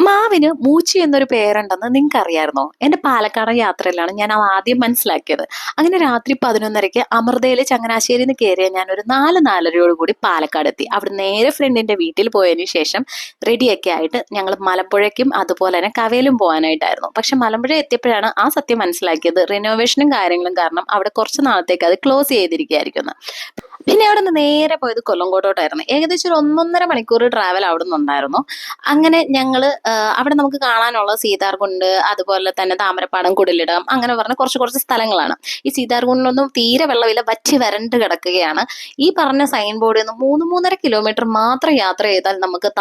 മാവിന് മൂച്ചി എന്നൊരു പേരുണ്ടെന്ന് നിങ്ങൾക്ക് അറിയായിരുന്നോ? എൻ്റെ പാലക്കാട് യാത്രയിലാണ് ഞാൻ അത് ആദ്യം മനസ്സിലാക്കിയത്. അങ്ങനെ രാത്രി 11:30 അമൃതയിലെ ചങ്ങനാശ്ശേരിയിൽ നിന്ന് കയറിയ ഞാൻ ഒരു 4-4:30 കൂടി പാലക്കാട് എത്തി. അവിടെ നേരെ ഫ്രണ്ടിന്റെ വീട്ടിൽ പോയതിനു ശേഷം റെഡിയൊക്കെ ആയിട്ട് ഞങ്ങൾ മലമ്പുഴയ്ക്കും അതുപോലെ തന്നെ കവയിലും പോകാനായിട്ടായിരുന്നു. പക്ഷെ മലമ്പുഴ എത്തിയപ്പോഴാണ് ആ സത്യം മനസ്സിലാക്കിയത്. റിനോവേഷനും കാര്യങ്ങളും കാരണം അവിടെ കുറച്ച് നാളത്തേക്ക് അത് ക്ലോസ് ചെയ്തിരിക്കുകയായിരിക്കുന്നു. പിന്നെ അവിടെ നിന്ന് നേരെ പോയത് കൊല്ലങ്കോട്ടോട്ടായിരുന്നു. ഏകദേശം ഒരു 1.5 മണിക്കൂർ ട്രാവൽ അവിടെ നിന്നുണ്ടായിരുന്നു. അങ്ങനെ ഞങ്ങള് അവിടെ നമുക്ക് കാണാനുള്ള സീതാർകുണ്ട്, അതുപോലെ തന്നെ താമരപ്പാടം, കുടിലിടം, അങ്ങനെ പറഞ്ഞ കുറച്ച് കുറച്ച് സ്ഥലങ്ങളാണ്. ഈ സീതാർകുണ്ടിലൊന്നും തീരെ വെള്ളമില്ല, വറ്റി വരണ്ട് കിടക്കുകയാണ്. ഈ പറഞ്ഞ സൈൻ ബോർഡിൽ നിന്ന് 3-3.5 കിലോമീറ്റർ മാത്രം യാത്ര ചെയ്താൽ നമുക്ക്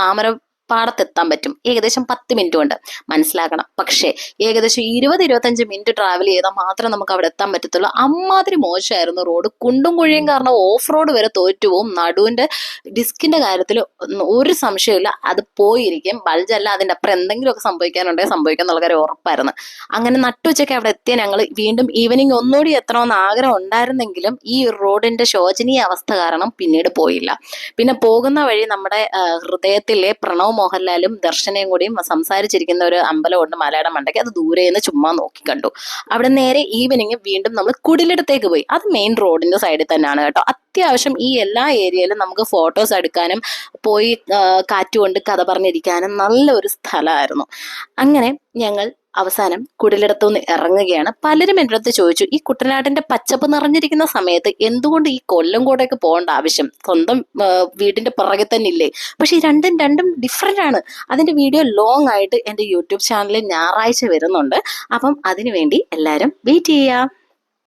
പാടത്തെത്താൻ പറ്റും, ഏകദേശം 10 മിനിറ്റ് കൊണ്ട്. മനസ്സിലാക്കണം. പക്ഷേ ഏകദേശം 20-25 മിനിറ്റ് ട്രാവൽ ചെയ്താൽ മാത്രം നമുക്ക് അവിടെ എത്താൻ പറ്റത്തുള്ളൂ. അമ്മാതിരി മോശമായിരുന്നു റോഡ്. കുണ്ടും കുഴിയും കാരണം ഓഫ് റോഡ് വരെ തോറ്റുപോകും. നടുവിന്റെ ഡിസ്കിന്റെ കാര്യത്തിൽ ഒരു സംശയമില്ല, അത് പോയിരിക്കും. ബൾജല്ല, അതിന്റെ അപ്പുറം എന്തെങ്കിലുമൊക്കെ സംഭവിക്കാനുണ്ടെങ്കിൽ സംഭവിക്കാന്നുള്ള കാര്യം ഉറപ്പായിരുന്നു. അങ്ങനെ നട്ടുച്ചയ്ക്ക് അവിടെ എത്തിയ ഞങ്ങൾ വീണ്ടും ഈവനിങ് ഒന്നുകൂടി എത്തണമെന്ന് ആഗ്രഹം ഉണ്ടായിരുന്നെങ്കിലും ഈ റോഡിന്റെ ശോചനീയ അവസ്ഥ കാരണം പിന്നീട് പോയില്ല. പിന്നെ പോകുന്ന വഴി നമ്മുടെ ഹൃദയത്തിലെ പ്രണവ് മോഹൻലാലും ദർശനയും കൂടിയും സംസാരിച്ചിരിക്കുന്ന ഒരു അമ്പലമുണ്ട് മലയുടെ മണ്ടയ്ക്ക്. അത് ദൂരെ നിന്ന് ചുമ്മാ നോക്കി കണ്ടു. അവിടെ നേരെ ഈവനിങ് വീണ്ടും നമ്മൾ കുടിലിടത്തേക്ക് പോയി. അത് മെയിൻ റോഡിന്റെ സൈഡിൽ തന്നെയാണ് കേട്ടോ. അത്യാവശ്യം ഈ എല്ലാ ഏരിയയിലും നമുക്ക് ഫോട്ടോസ് എടുക്കാനും പോയി കാറ്റുകൊണ്ട് കഥ പറഞ്ഞിരിക്കാനും നല്ലൊരു സ്ഥലമായിരുന്നു. അങ്ങനെ ഞങ്ങൾ അവസാനം കുടിലിടത്തുനിന്ന് ഇറങ്ങുകയാണ്. പലരും എൻ്റെ അടുത്ത് ചോദിച്ചു, ഈ കുട്ടനാടിന്റെ പച്ചപ്പ് നിറഞ്ഞിരിക്കുന്ന സമയത്ത് എന്തുകൊണ്ട് ഈ കൊല്ലംകോടേക്ക് പോകേണ്ട ആവശ്യം? സ്വന്തം വീടിന്റെ പുറകെ തന്നെ ഇല്ലേ? പക്ഷെ ഈ രണ്ടും ഡിഫറെന്റ് ആണ്. അതിന്റെ വീഡിയോ ലോങ് ആയിട്ട് എൻ്റെ യൂട്യൂബ് ചാനലിൽ ഞായറാഴ്ച വരുന്നുണ്ട്. അപ്പം അതിനുവേണ്ടി എല്ലാവരും വെയിറ്റ് ചെയ്യുക.